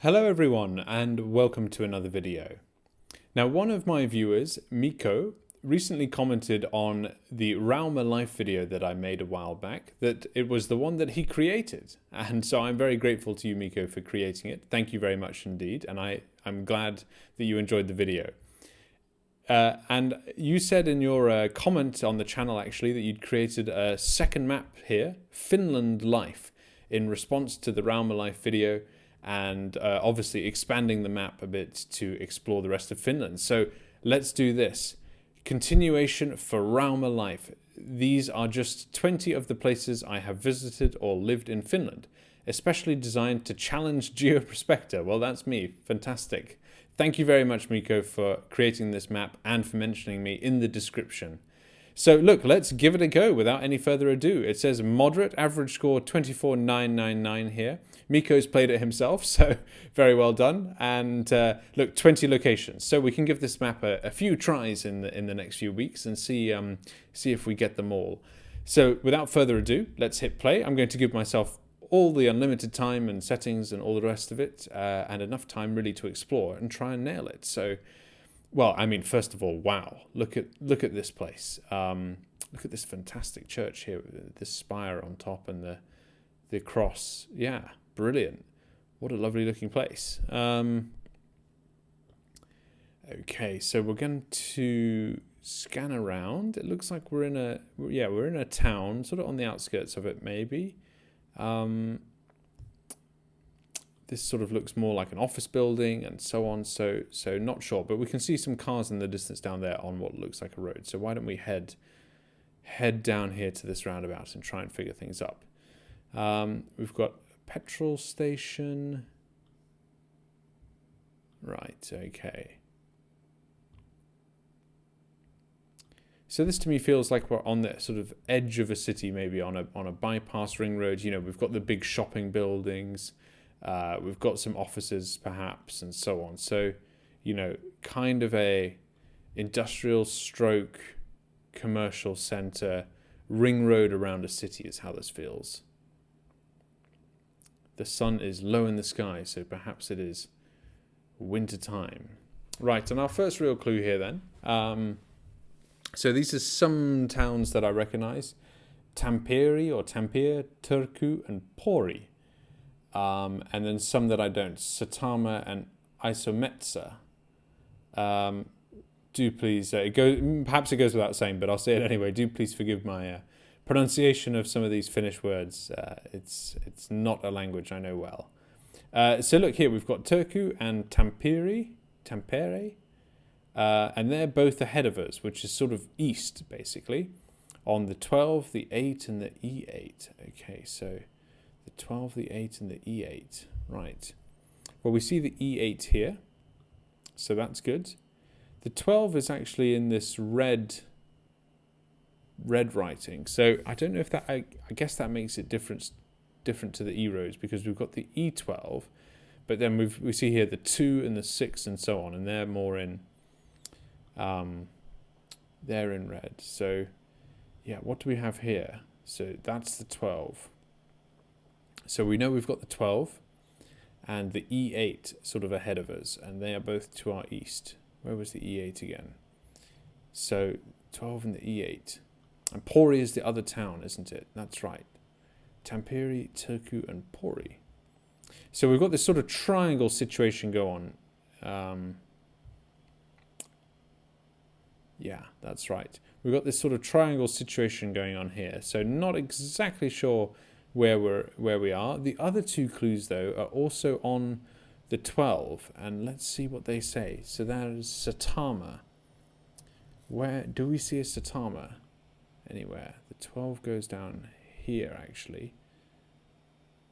Hello everyone and welcome to another video. Now one of my viewers, Miko, recently commented on the Rauma Life video that I made a while back that it was the one that he created. And so I'm very grateful to you, Miko, for creating it. Thank you very much indeed. And I'm glad that you enjoyed the video. And you said in your comment on the channel actually that you'd created a second map here, Finland Life, in response to the Rauma Life video, and obviously expanding the map a bit to explore the rest of Finland. So let's do this. Continuation for Rauma Life. These are just 20 of the places I have visited or lived in Finland, especially designed to challenge GeoProspector. Well, that's me. Fantastic. Thank you very much, Miko, for creating this map and for mentioning me in the description. So look, let's give it a go without any further ado. It says moderate, average score 24,999 here. Miko's played it himself, so very well done. And look, 20 locations. So we can give this map a few tries in the next few weeks and see if we get them all. So without further ado, let's hit play. I'm going to give myself all the unlimited time and settings and all the rest of it, and enough time really to explore and try and nail it. So, well, I mean, first of all, wow! Look at this place. Look at this fantastic church here with this spire on top and the cross. Yeah, brilliant. What a lovely looking place. Okay, so we're going to scan around. It looks like we're in a town, sort of on the outskirts of it, maybe. This sort of looks more like an office building and so on, so not sure, but we can see some cars in the distance down there on what looks like a road. So why don't we head down here to this roundabout and try and figure things up. We've got a petrol station. Right, okay. So this to me feels like we're on the sort of edge of a city, maybe on a bypass ring road. You know, we've got the big shopping buildings. We've got some offices perhaps and so on. So, you know, kind of a industrial stroke commercial center ring road around a city is how this feels. The sun is low in the sky, so perhaps it is winter time. Right, and our first real clue here then. So these are some towns that I recognize. Tampere or Tampere, Turku and Pori. And then some that I don't. Satama and Isometsa. Do please, perhaps it goes without saying, but I'll say it anyway. Do please forgive my pronunciation of some of these Finnish words. It's not a language I know well. So look here, we've got Turku and Tampere. And they're both ahead of us, which is sort of east, basically, on the 12, the 8, and the E8. Okay, so the 12, the 8, and the E8. Right. Well, we see the E8 here, so that's good. The 12 is actually in this red writing, so I don't know if that, I guess that makes it different to the E roads, because we've got the E12, but then we see here the 2 and the 6 and so on, and they're more in, they're in red. So yeah, what do we have here? So that's the 12. So we know we've got the 12 and the E8 sort of ahead of us, and they are both to our east. Where was the E8 again? So 12 and the E8. And Pori is the other town, isn't it? That's right. Tampere, Turku and Pori. So we've got this sort of triangle situation go on. Yeah, that's right. We've got this sort of triangle situation going on here. So not exactly sure where we are. The other two clues, though, are also on the 12. And let's see what they say. So that is Satama. Where do we see a Satama anywhere? The 12 goes down here, actually.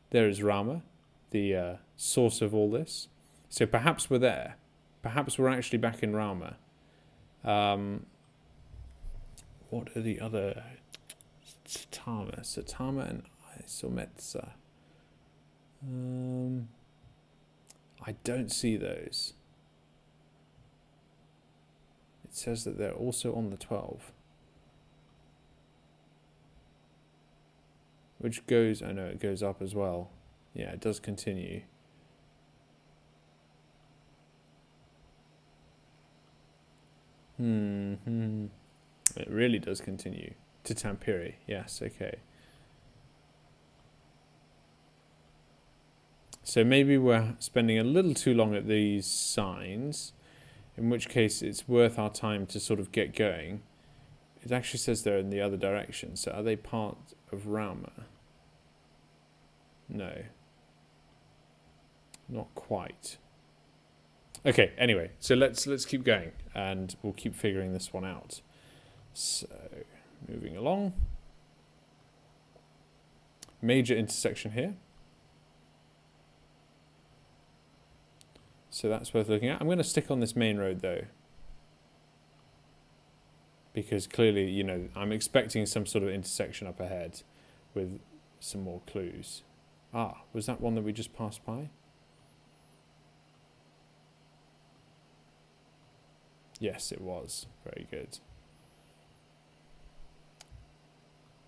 There is Rauma, the source of all this. So perhaps we're there. Perhaps we're actually back in Rauma. What are the other? Satama and Isometsa. I don't see those. It says that they're also on the 12. Which goes, oh no, it goes up as well. Yeah, it does continue. It really does continue to Tampere. Yes, okay. So maybe we're spending a little too long at these signs, in which case it's worth our time to sort of get going. It actually says they're in the other direction, so are they part of Rauma? No. Not quite. Okay, anyway, so let's keep going, and we'll keep figuring this one out. So, moving along. Major intersection here. So that's worth looking at. I'm going to stick on this main road though, because clearly, you know, I'm expecting some sort of intersection up ahead with some more clues. Ah, was that one that we just passed by? Yes, it was. Very good.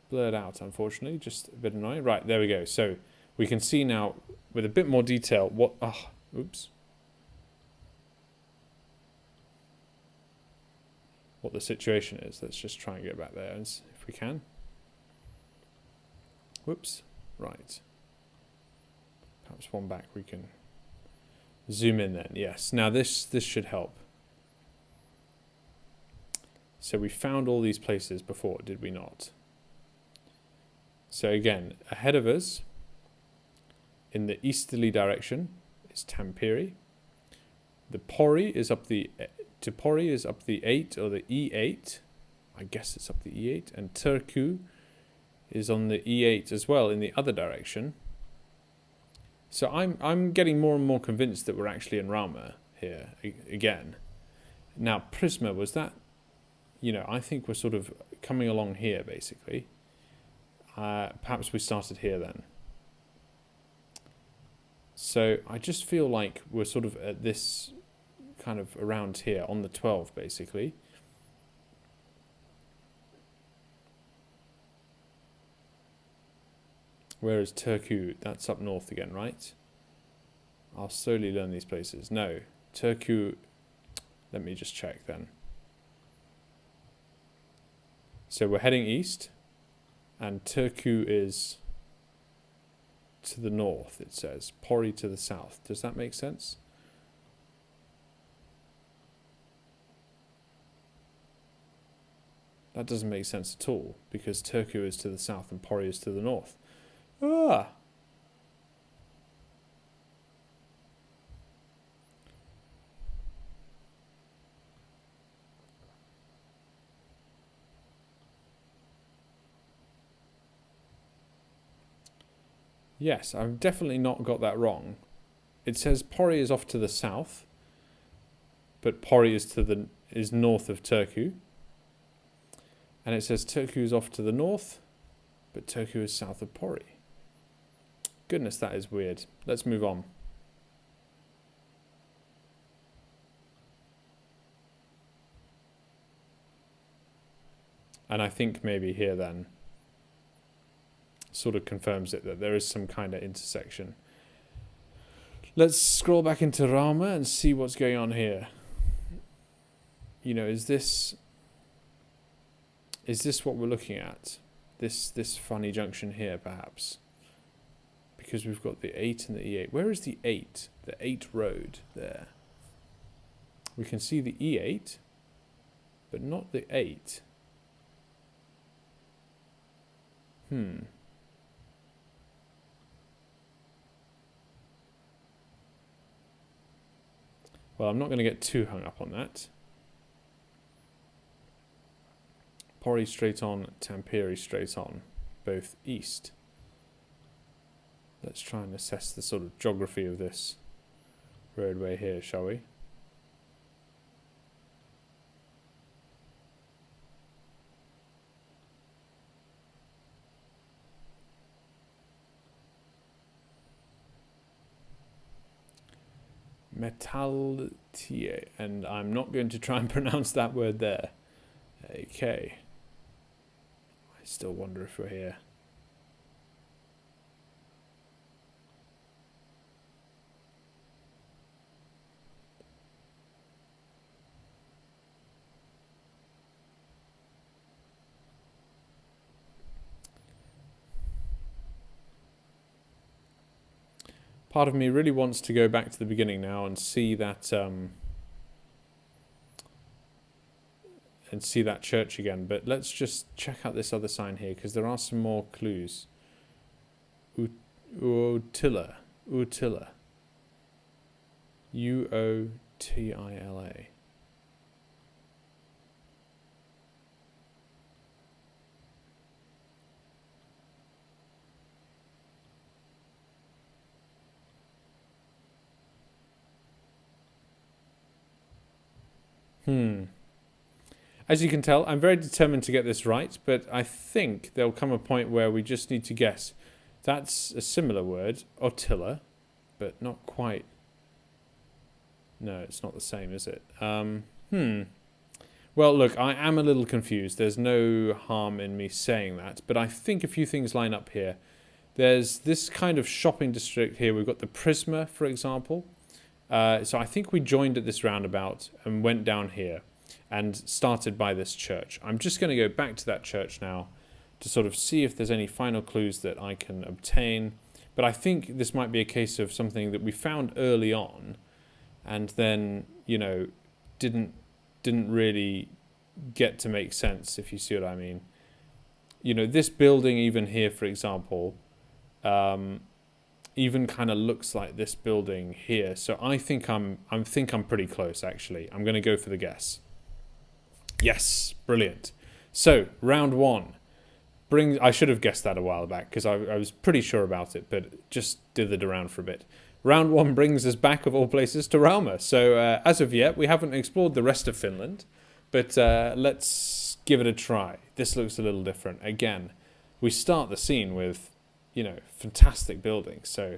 Blurred out, unfortunately, just a bit annoying. Right, there we go. So we can see now with a bit more detail what... oops. What the situation is. Let's just try and get back there if we can. Whoops. Right. Perhaps one back we can zoom in then. Yes. Now this should help. So we found all these places before, did we not? So again, ahead of us in the easterly direction is Tampere. The Pori is up the Pori is up the 8 or the E8. I guess it's up the E8. And Turku is on the E8 as well in the other direction. So I'm getting more and more convinced that we're actually in Rauma here again. Now Prisma, was that, you know, I think we're sort of coming along here basically. Perhaps we started here then. So I just feel like we're sort of at this kind of around here on the 12 basically. Whereas Turku, that's up north again, right? I'll slowly learn these places. No, Turku, let me just check then. So we're heading east, and Turku is to the north, it says. Pori to the south. Does that make sense? That doesn't make sense at all, because Turku is to the south and Pori is to the north. Ah! Yes, I've definitely not got that wrong. It says Pori is off to the south, but Pori is north of Turku. And it says Turku is off to the north, but Turku is south of Pori. Goodness, that is weird. Let's move on. And I think maybe here then sort of confirms it, that there is some kind of intersection. Let's scroll back into Rauma and see what's going on here. You know, is this what we're looking at? This funny junction here, perhaps? Because we've got the 8 and the E8. Where is the 8? The 8 road there. We can see the E8, but not the 8. Well, I'm not going to get too hung up on that. Pori straight on, Tampere straight on, both east. Let's try and assess the sort of geography of this roadway here, shall we? Metaltie, and I'm not going to try and pronounce that word there. Okay. I still wonder if we're here. Part of me really wants to go back to the beginning now and see that church again. But let's just check out this other sign here, because there are some more clues. Uotila. U-O-T-I-L-A. As you can tell, I'm very determined to get this right, but I think there'll come a point where we just need to guess. That's a similar word, Otilla, but not quite. No, it's not the same, is it? Well, look, I am a little confused. There's no harm in me saying that, but I think a few things line up here. There's this kind of shopping district here. We've got the Prisma, for example. So I think we joined at this roundabout and went down here and started by this church. I'm just going to go back to that church now to sort of see if there's any final clues that I can obtain. But I think this might be a case of something that we found early on and then, you know, didn't really get to make sense, if you see what I mean. You know, this building even here, for example, even kind of looks like this building here. So I think I'm pretty close, actually. I'm going to go for the guess. Yes, brilliant. So round one I should have guessed that a while back because I was pretty sure about it, but just dithered around for a bit. Round one brings us back, of all places, to Rauma. So as of yet, we haven't explored the rest of Finland, but let's give it a try. This looks a little different. Again, we start the scene with, you know, fantastic buildings. So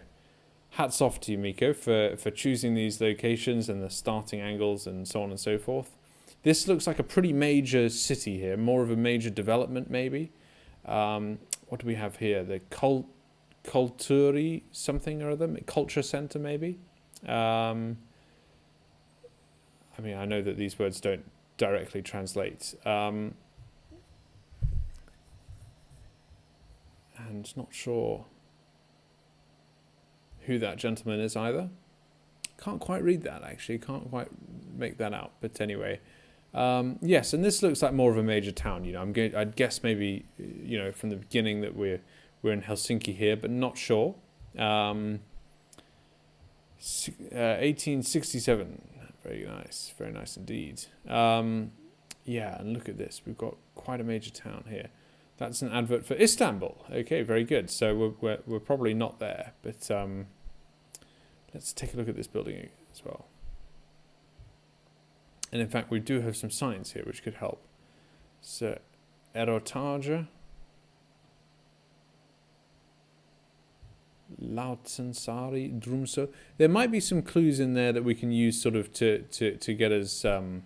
hats off to you, Mikko, for choosing these locations and the starting angles and so on and so forth. This looks like a pretty major city here, more of a major development maybe. What do we have here? The Kulttuuri something or other, culture center maybe. I mean, I know that these words don't directly translate. And not sure who that gentleman is either. Can't quite read that, actually. Can't quite make that out. But anyway, yes, and this looks like more of a major town. You know, I'd guess maybe, you know, from the beginning that we're in Helsinki here, but not sure. 1867. Very nice indeed. Yeah, and look at this. We've got quite a major town here. That's an advert for Istanbul. Okay, very good. So we're probably not there, but let's take a look at this building as well. And in fact, we do have some signs here which could help. So, Erotage, Lautensaari, Drumso. There might be some clues in there that we can use sort of to get us going.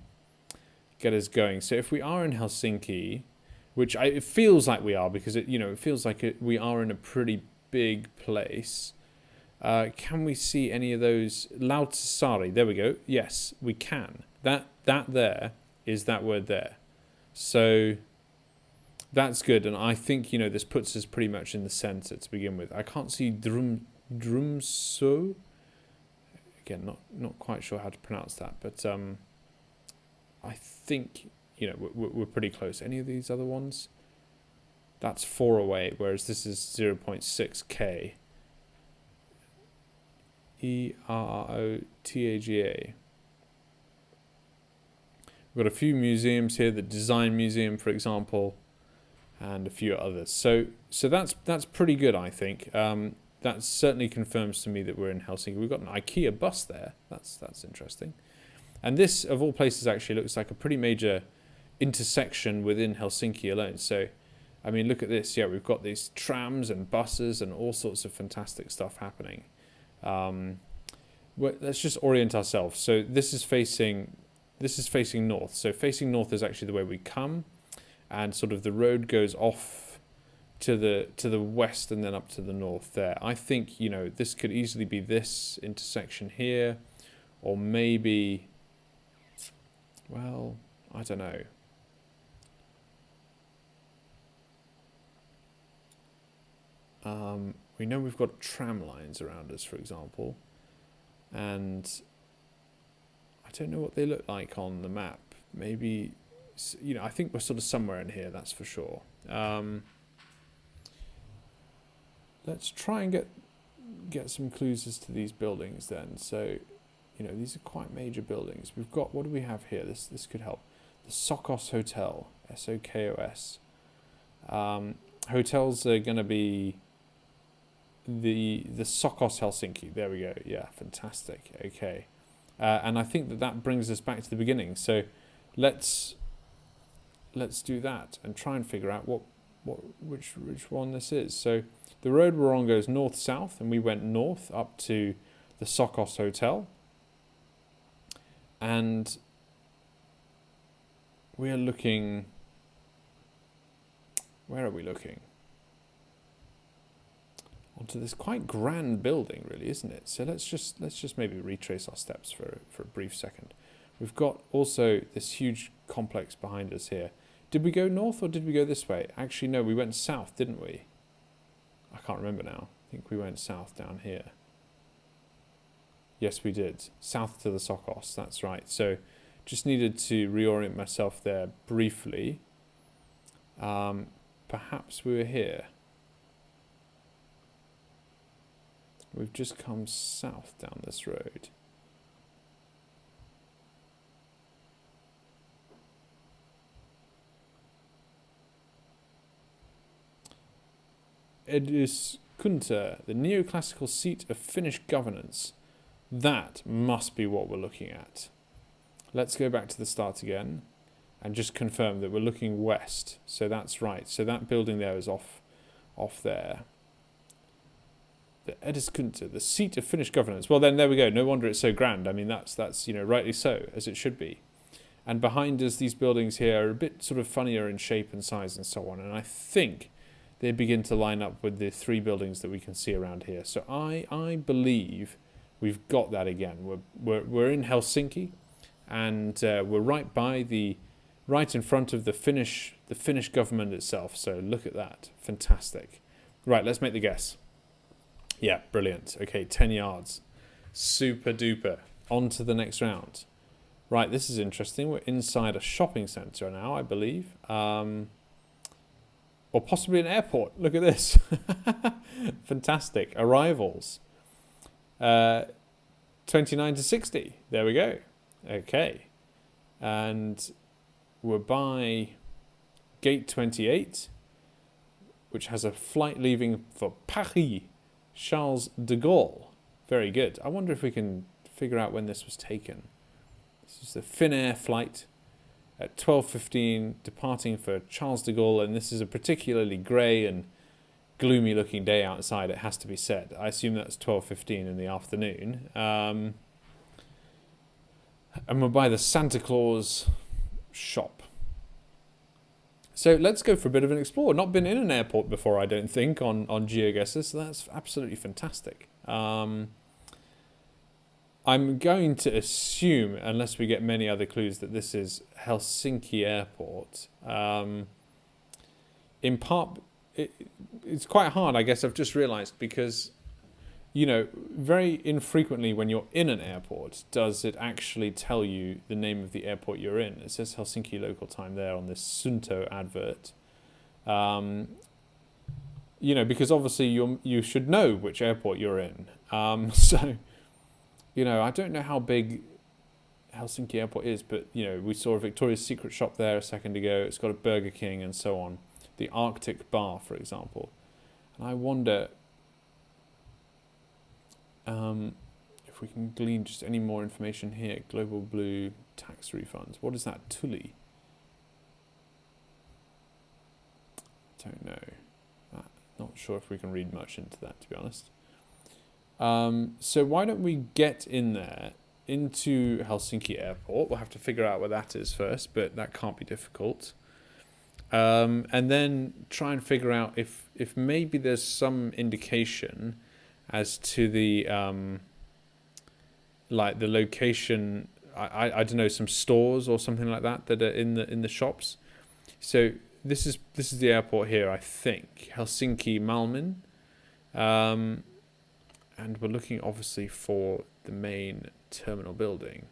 So if we are in Helsinki, which it feels like we are, because it feels like we are in a pretty big place. Can we see any of those? Lautensaari, there we go. Yes, we can. That there is that word there. So that's good, and I think, you know, this puts us pretty much in the centre to begin with. I can't see Drumso. Again, not quite sure how to pronounce that, but I think, you know, we're pretty close. Any of these other ones? That's 4 away, whereas this is 0.6k. Erotaga. We've got a few museums here, the Design Museum, for example, and a few others. So that's pretty good, I think. That certainly confirms to me that we're in Helsinki. We've got an IKEA bus there. That's interesting. And this, of all places, actually looks like a pretty major intersection within Helsinki alone. So, I mean, look at this. Yeah, we've got these trams and buses and all sorts of fantastic stuff happening. Let's just orient ourselves. So this is facing north. So facing north is actually the way we come, and sort of the road goes off to the west and then up to the north there. I think, you know, this could easily be this intersection here, or maybe, well, I don't know. we know we've got tram lines around us, for example, and I don't know what they look like on the map. Maybe, you know, I think we're sort of somewhere in here, that's for sure. Let's try and get some clues as to these buildings then. So, you know, these are quite major buildings. We've got, what do we have here? This could help. The Sokos Hotel, S-O-K-O-S. Hotels are going to be the Sokos Helsinki. There we go. Yeah, fantastic. Okay. And I think that brings us back to the beginning. So let's do that and try and figure out which one this is. So the road we're on goes north-south, and we went north up to the Sokos Hotel. And we are looking... Where are we looking? Onto this quite grand building, really, isn't it? So let's just maybe retrace our steps for a brief second. We've got also this huge complex behind us here. Did we go north or did we go this way? Actually, no, we went south, didn't we? I can't remember now. I think we went south down here. Yes, we did. South to the Sokos, that's right. So just needed to reorient myself there briefly. Perhaps we were here. We've just come south down this road. Eduskunta, the neoclassical seat of Finnish governance. That must be what we're looking at. Let's go back to the start again and just confirm that we're looking west. So that's right. So that building there is off there. The Eduskunta, the seat of Finnish governance. Well, then there we go. No wonder it's so grand. I mean, that's you know, rightly so, as it should be. And behind us, these buildings here are a bit sort of funnier in shape and size and so on. And I think they begin to line up with the three buildings that we can see around here. So I believe we've got that again. We're in Helsinki, and we're right in front of the Finnish government itself. So look at that, fantastic. Right, let's make the guess. Yeah, brilliant. Okay, 10 yards, super duper. On to the next round. Right, this is interesting. We're inside a shopping centre now, I believe. Or possibly an airport. Look at this. Fantastic. Arrivals. 29 to 60. There we go. Okay. And we're by gate 28, which has a flight leaving for Paris, Charles de Gaulle. Very good. I wonder if we can figure out when this was taken. This is the Finnair flight at 12:15, departing for Charles de Gaulle, and this is a particularly grey and gloomy looking day outside, it has to be said. I assume that's 12:15 in the afternoon. And we're by the Santa Claus shop. So let's go for a bit of an explore. Not been in an airport before, I don't think, on GeoGuessr, so that's absolutely fantastic. I'm going to assume, unless we get many other clues, that this is Helsinki Airport. In part, it's quite hard, I guess I've just realised, because, you know, very infrequently when you're in an airport does it actually tell you the name of the airport you're in. It says Helsinki local time there on this Sunto advert. You know, because obviously you should know which airport you're in. So, you know, I don't know how big Helsinki Airport is, but, you know, we saw a Victoria's Secret shop there a second ago. It's got a Burger King and so on. The Arctic Bar, for example. And I wonder if we can glean just any more information here. Global Blue tax refunds. What is that? Tuli? Don't know. Not sure if we can read much into that, to be honest. So why don't we get in there into Helsinki Airport? We'll have to figure out where that is first, but that can't be difficult. And then try and figure out if maybe there's some indication as to the like the location. I don't know, some stores or something like that are in the shops. So this is the airport here, I think. Helsinki Malmin. And we're looking obviously for the main terminal building,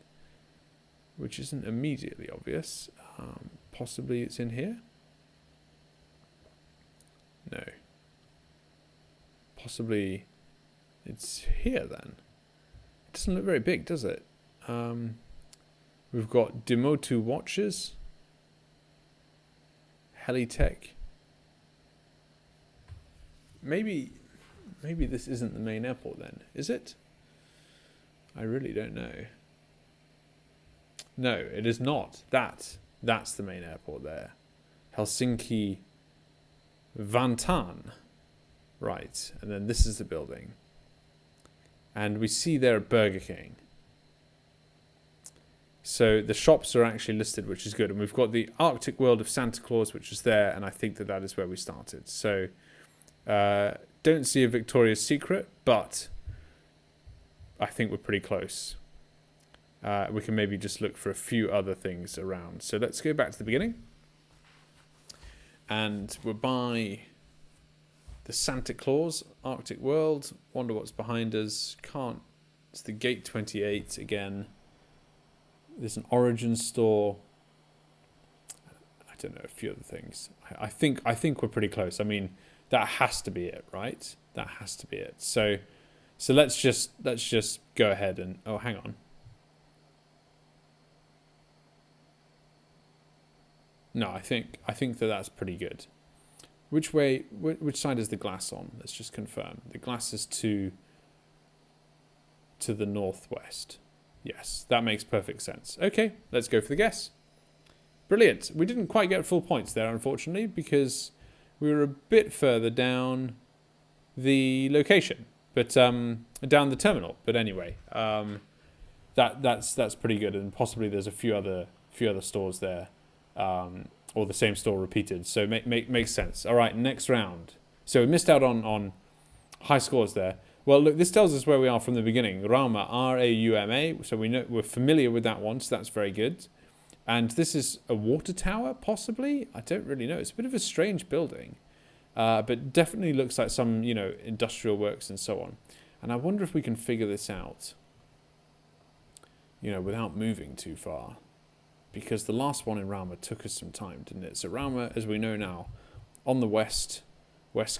which isn't immediately obvious. Possibly it's in here? No. Possibly it's here then. It doesn't look very big, does it? We've got Demotu watches. Helitech. Maybe this isn't the main airport then, is it? I really don't know. No, it is not. That's the main airport there. Helsinki Vantaan. Right, and then this is the building. And we see there Burger King. So the shops are actually listed, which is good. And we've got the Arctic World of Santa Claus, which is there. And I think that is where we started. So don't see a Victoria's Secret, but I think we're pretty close. We can maybe just look for a few other things around. So let's go back to the beginning. And we're by the Santa Claus Arctic World. Wonder what's behind us. Can't. It's the Gate 28 again. There's an Origin store. I don't know, a few other things. I think we're pretty close. I mean, that has to be it, right? That has to be it. So let's just go ahead and hang on. No, I think that's pretty good. Which side is the glass on? Let's just confirm. The glass is to the northwest. Yes, that makes perfect sense. Okay, let's go for the guess. Brilliant. We didn't quite get full points there, unfortunately, because we were a bit further down the location, but down the terminal. But anyway, that's pretty good, and possibly there's a few other stores there, or the same store repeated. So makes sense. All right, next round. So we missed out on high scores there. Well, look, this tells us where we are from the beginning. Rauma, R-A-U-M-A. So we're familiar with that one, so that's very good. And this is a water tower, possibly? I don't really know. It's a bit of a strange building, but definitely looks like some, industrial works and so on. And I wonder if we can figure this out, without moving too far. Because the last one in Rauma took us some time, didn't it? So Rauma, as we know now, on the west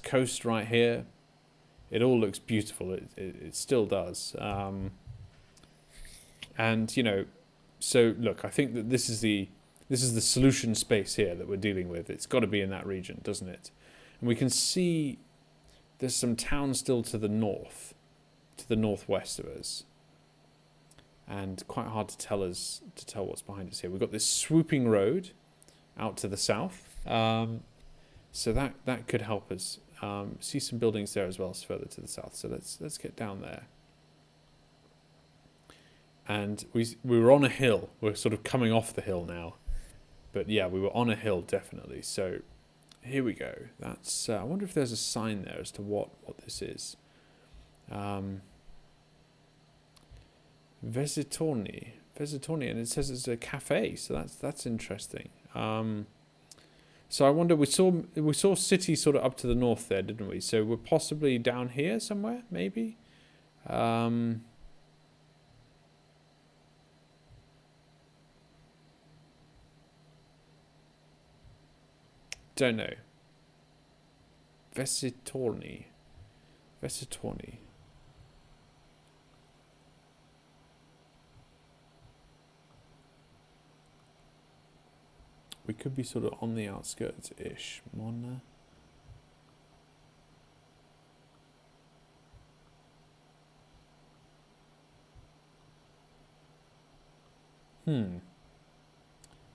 coast right here. It all looks beautiful. It still does. And so look, I think that this is the solution space here that we're dealing with. It's got to be in that region, doesn't it? And we can see there's some towns still to the northwest of us, and quite hard to tell what's behind us here. We've got this swooping road out to the south, so that could help us. See some buildings there as well, further to the south. So let's get down there. And we were on a hill. We're sort of coming off the hill now, but yeah, we were on a hill definitely. So here we go. That's. I wonder if there's a sign there as to what this is. Vesitorni, and it says it's a cafe. So that's interesting. So I wonder, we saw city sort of up to the north there, didn't we? So we're possibly down here somewhere, maybe. Don't know. Vesitorni. We could be sort of on the outskirts-ish. Mona.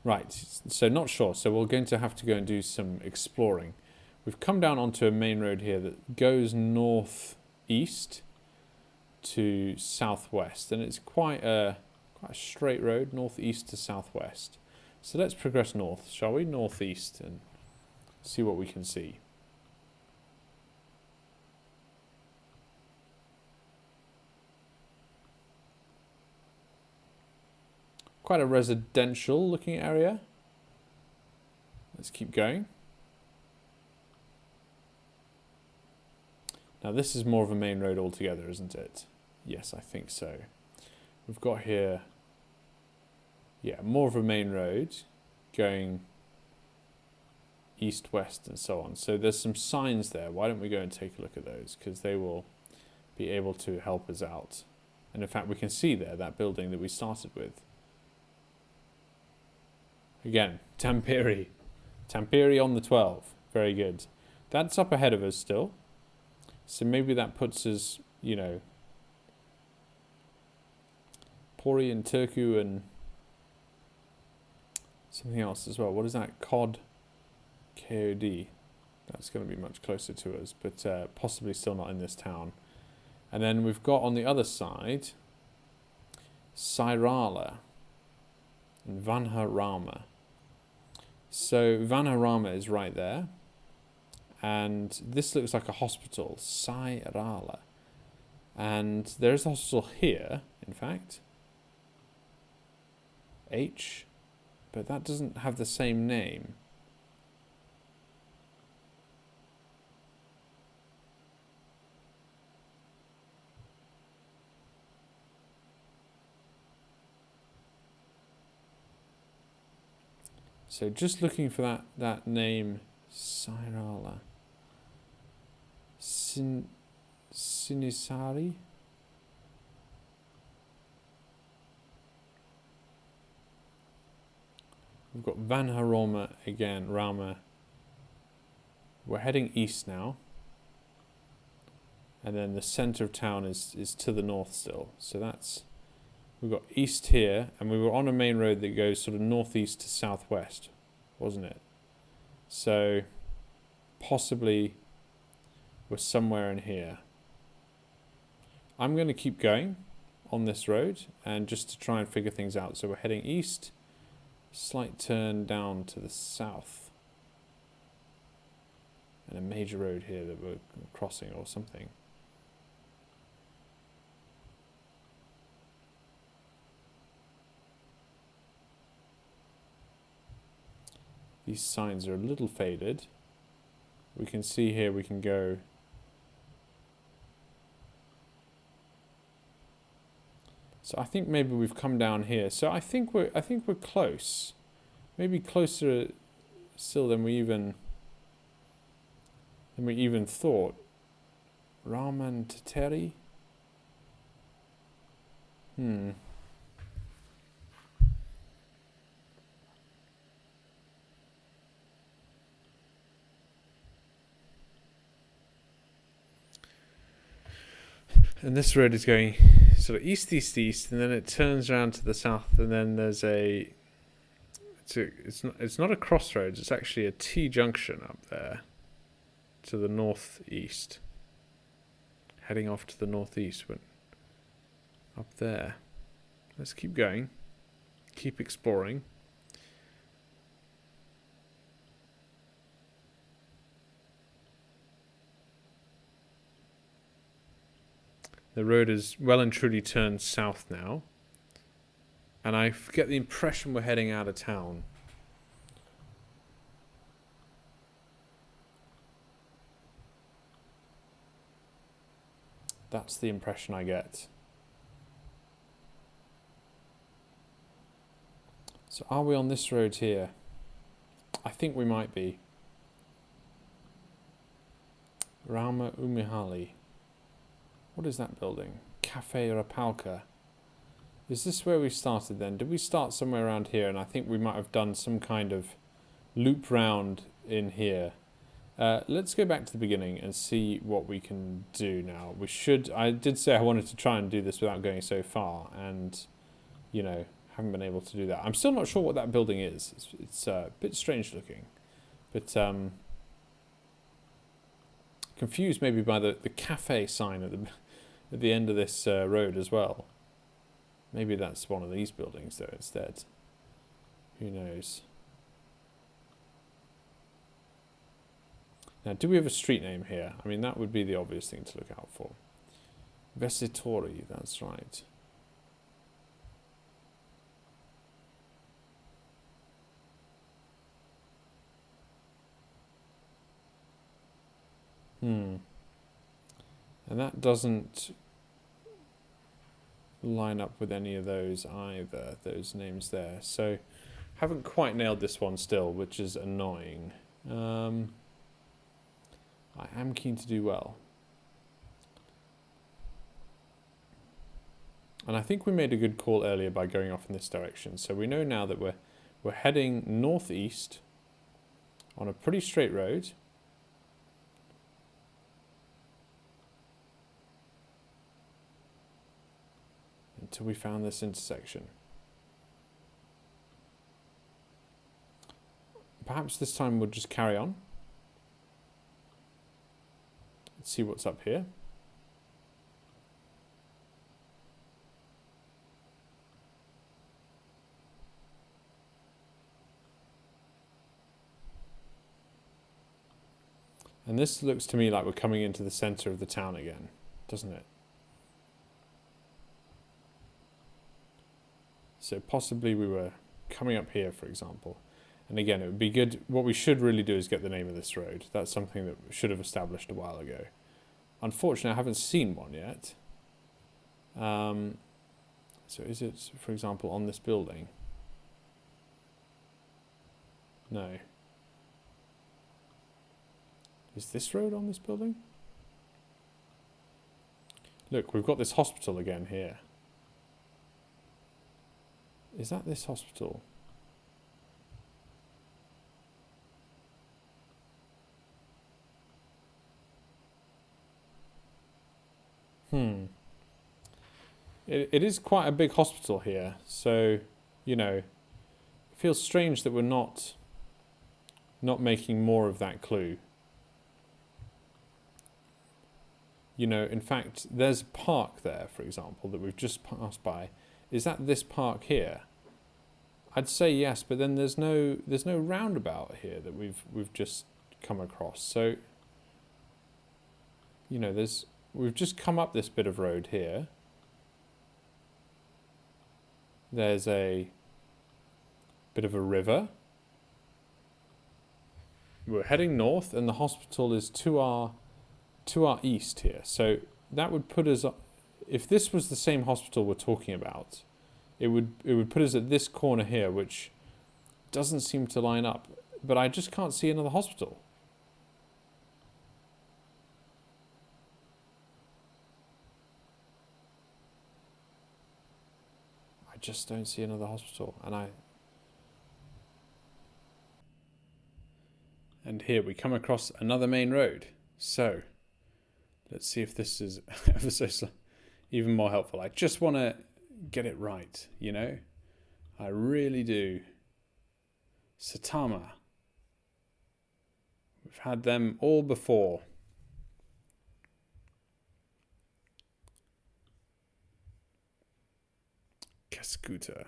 Right, so not sure. So we're going to have to go and do some exploring. We've come down onto a main road here that goes northeast to southwest. And it's quite a straight road, northeast to southwest. So let's progress north, shall we? Northeast, and see what we can see. Quite a residential looking area. Let's keep going. Now this is more of a main road altogether, isn't it? Yes, I think so. We've got here, yeah, more of a main road going east, west, and so on. So there's some signs there. Why don't we go and take a look at those? Because they will be able to help us out. And in fact, we can see there that building that we started with. Again, Tampere. Tampere on the 12. Very good. That's up ahead of us still. So maybe that puts us, you know, Pori and Turku and something else as well. What is that? Cod. KOD. That's going to be much closer to us, but possibly still not in this town. And then we've got on the other side Sairala and Vanharama. So Vanharama is right there. And this looks like a hospital, Sairala. And there's a hospital here, in fact. H. But that doesn't have the same name. So just looking for that name, Sairala. Sinisari? We've got Vanharama again, Rama. We're heading east now. And then the centre of town is to the north still. So that's, we've got east here, and we were on a main road that goes sort of northeast to southwest, wasn't it? So possibly we're somewhere in here. I'm going to keep going on this road and just to try and figure things out. So we're heading east, slight turn down to the south, and a major road here that we're crossing or something. These signs are a little faded. We can see here we can go so I think maybe we've come down here. So I think we're close. Maybe closer still than we even thought. Raman Tateri? And this road is going sort of east, and then it turns around to the south, and then there's it's not a crossroads, it's actually a T-junction up there to the northeast. Heading off to the northeast, but up there. Let's keep going, keep exploring. The road is well and truly turned south now. And I get the impression we're heading out of town. That's the impression I get. So are we on this road here? I think we might be. Rauma Umihali. What is that building? Cafe Rapalka. Is this where we started then? Did we start somewhere around here? And I think we might have done some kind of loop round in here. Let's go back to the beginning and see what we can do now. I did say I wanted to try and do this without going so far, and, you know, haven't been able to do that. I'm still not sure what that building is. It's a bit strange looking, but confused maybe by the cafe sign at the end of this road as well. Maybe that's one of these buildings though instead. Who knows? Now, do we have a street name here? I mean, that would be the obvious thing to look out for. Vesitori, that's right. And that doesn't line up with any of those either, those names there. So haven't quite nailed this one still, which is annoying. I am keen to do well. And I think we made a good call earlier by going off in this direction. So we know now that we're heading northeast on a pretty straight road. Until we found this intersection. Perhaps this time we'll just carry on. Let's see what's up here. And this looks to me like we're coming into the center of the town again, doesn't it? So possibly we were coming up here, for example. And again, it would be good. What we should really do is get the name of this road. That's something that we should have established a while ago. Unfortunately, I haven't seen one yet. So is it, for example, on this building? No. Is this road on this building? Look, we've got this hospital again here. Is that this hospital? It is quite a big hospital here, so, you know, it feels strange that we're not making more of that clue. You know, in fact, there's a park there, for example, that we've just passed by. Is that this park here? I'd say yes, but then there's no roundabout here that we've just come across. So, you know, we've just come up this bit of road here. There's a bit of a river. We're heading north, and the hospital is to our east here. So that would put us, if this was the same hospital we're talking about, it would put us at this corner here, which doesn't seem to line up. But I just can't see another hospital. I just don't see another hospital, and here we come across another main road. So let's see if this is ever so even more helpful. I just want to get it right, you know? I really do. Satama. We've had them all before. Keskuta.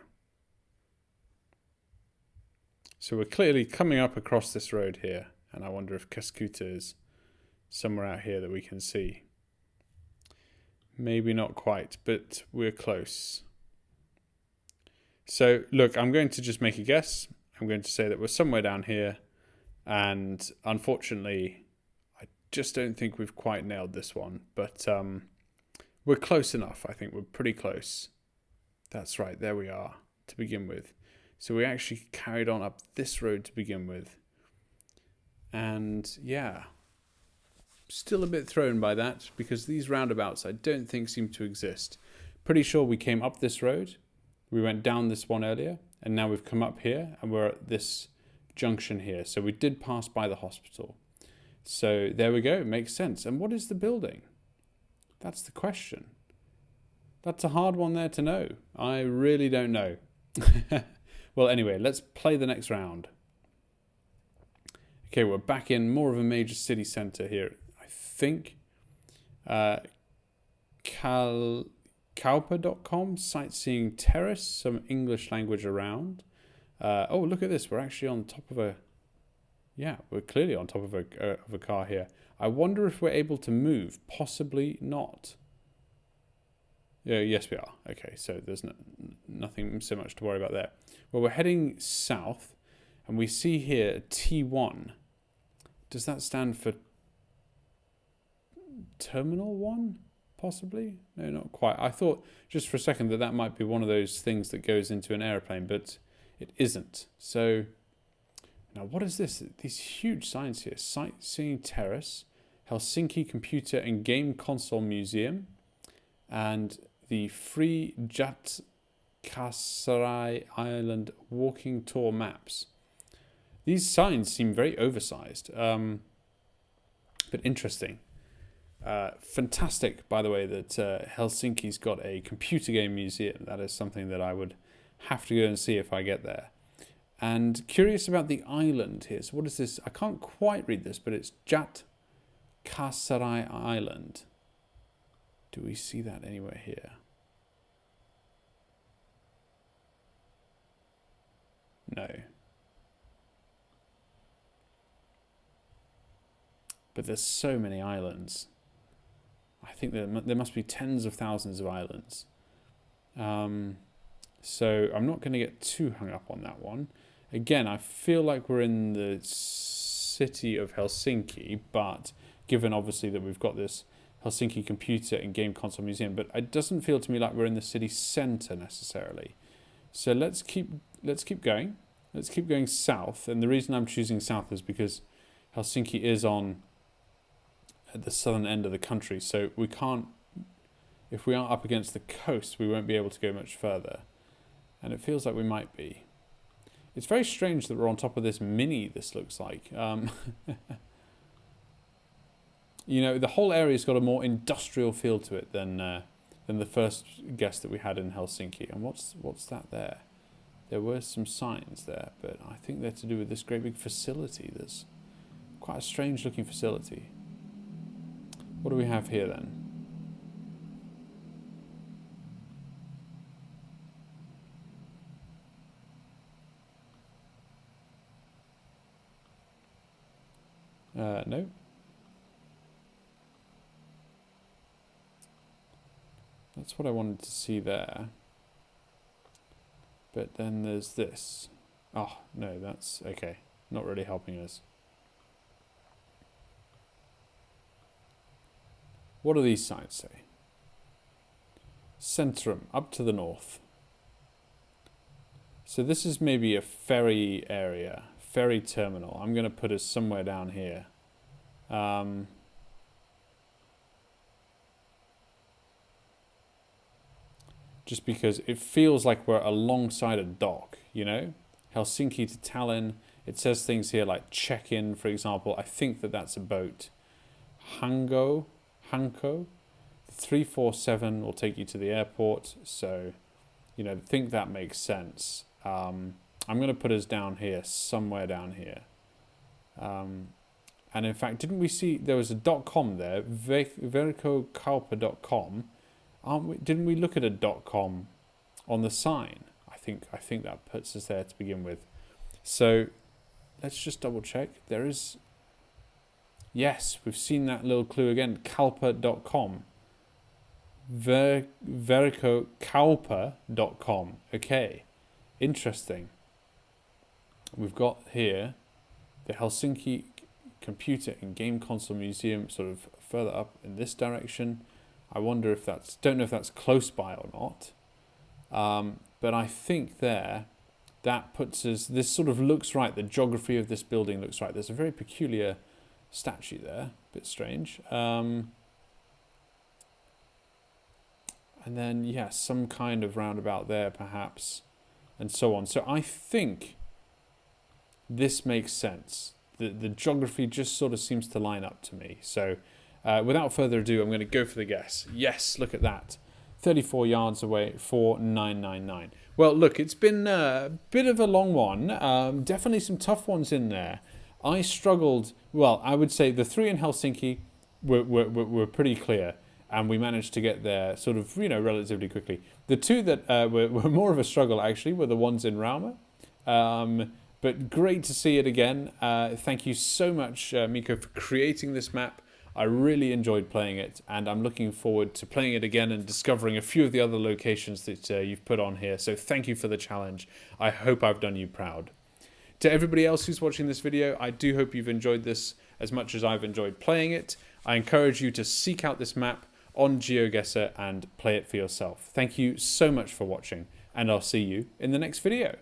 So we're clearly coming up across this road here, and I wonder if Keskuta is somewhere out here that we can see. Maybe not quite, but we're close. So look, I'm going to just make a guess. I'm going to say that we're somewhere down here, and unfortunately, I just don't think we've quite nailed this one, but we're close enough. I think we're pretty close. That's right, there we are to begin with. So we actually carried on up this road to begin with. And yeah, still a bit thrown by that, because these roundabouts I don't think seem to exist. Pretty sure we came up this road, we went down this one earlier, and now we've come up here and we're at this junction here. So we did pass by the hospital. So there we go, it makes sense. And what is the building? That's the question. That's a hard one there to know. I really don't know. Well, anyway, let's play the next round. Okay, we're back in more of a major city centre here, I think. Kaupa.com, sightseeing terrace, some English language around. Oh, look at this. We're actually on top of a... Yeah, we're clearly on top of a car here. I wonder if we're able to move. Possibly not. Yeah, yes, we are. Okay, so there's nothing so much to worry about there. Well, we're heading south, and we see here T1. Does that stand for Terminal 1, possibly? No, not quite. I thought just for a second that that might be one of those things that goes into an airplane, but it isn't. So now what is this? These huge signs here. Sightseeing Terrace, Helsinki Computer and Game Console Museum, and the free Jätkäsaari Island walking tour maps. These signs seem very oversized, but interesting. Fantastic, by the way, that Helsinki's got a computer game museum. That is something that I would have to go and see if I get there. And curious about the island here. So what is this? I can't quite read this, but it's Jätkäsaari Island. Do we see that anywhere here? No. But there's so many islands. I think there must be tens of thousands of islands. So I'm not going to get too hung up on that one. Again, I feel like we're in the city of Helsinki, but given obviously that we've got this Helsinki Computer and Game Console Museum, but it doesn't feel to me like we're in the city centre necessarily. So let's keep going. Let's keep going south. And the reason I'm choosing south is because Helsinki is at the southern end of the country, so we can't, if we are up against the coast, we won't be able to go much further. And it feels like we might be. It's very strange that we're on top of this this looks like. You know, the whole area's got a more industrial feel to it than the first guess that we had in Helsinki. And what's that there? There were some signs there, but I think they're to do with this great big facility. There's quite a strange looking facility. What do we have here then? No. That's what I wanted to see there. But then there's this. Oh, no, that's okay. Not really helping us. What do these signs say? Centrum, up to the north. So this is maybe a ferry area, ferry terminal. I'm going to put us somewhere down here. Just because it feels like we're alongside a dock, you know? Helsinki to Tallinn. It says things here like check-in, for example. I think that's a boat. Hanko 347 will take you to the airport. So, you know, I think that makes sense. I'm going to put us down here, somewhere down here. And in fact, didn't we see there was a .com there, verkkaupa.com. Didn't we look at a .com on the sign? I think that puts us there to begin with. So let's just double check. There is. Yes, we've seen that little clue again. Kaupa.com. Verkkaupa.com. Okay, interesting. We've got here the Helsinki Computer and Game Console Museum, sort of further up in this direction. I wonder if don't know if that's close by or not. But I think that puts us, this sort of looks right. The geography of this building looks right. There's a very peculiar statue there, a bit strange. And then, yeah, some kind of roundabout there, perhaps, and so on. So I think this makes sense. The geography just sort of seems to line up to me. So without further ado, I'm going to go for the guess. Yes, look at that. 34 yards away, 4999. Well, look, it's been a bit of a long one. Definitely some tough ones in there. I struggled. Well, I would say the three in Helsinki were pretty clear, and we managed to get there sort of, you know, relatively quickly. The two that were more of a struggle, actually, were the ones in Rauma. But great to see it again. Thank you so much, Miko, for creating this map. I really enjoyed playing it, and I'm looking forward to playing it again and discovering a few of the other locations that you've put on here. So thank you for the challenge. I hope I've done you proud. To everybody else who's watching this video, I do hope you've enjoyed this as much as I've enjoyed playing it. I encourage you to seek out this map on GeoGuessr and play it for yourself. Thank you so much for watching, and I'll see you in the next video.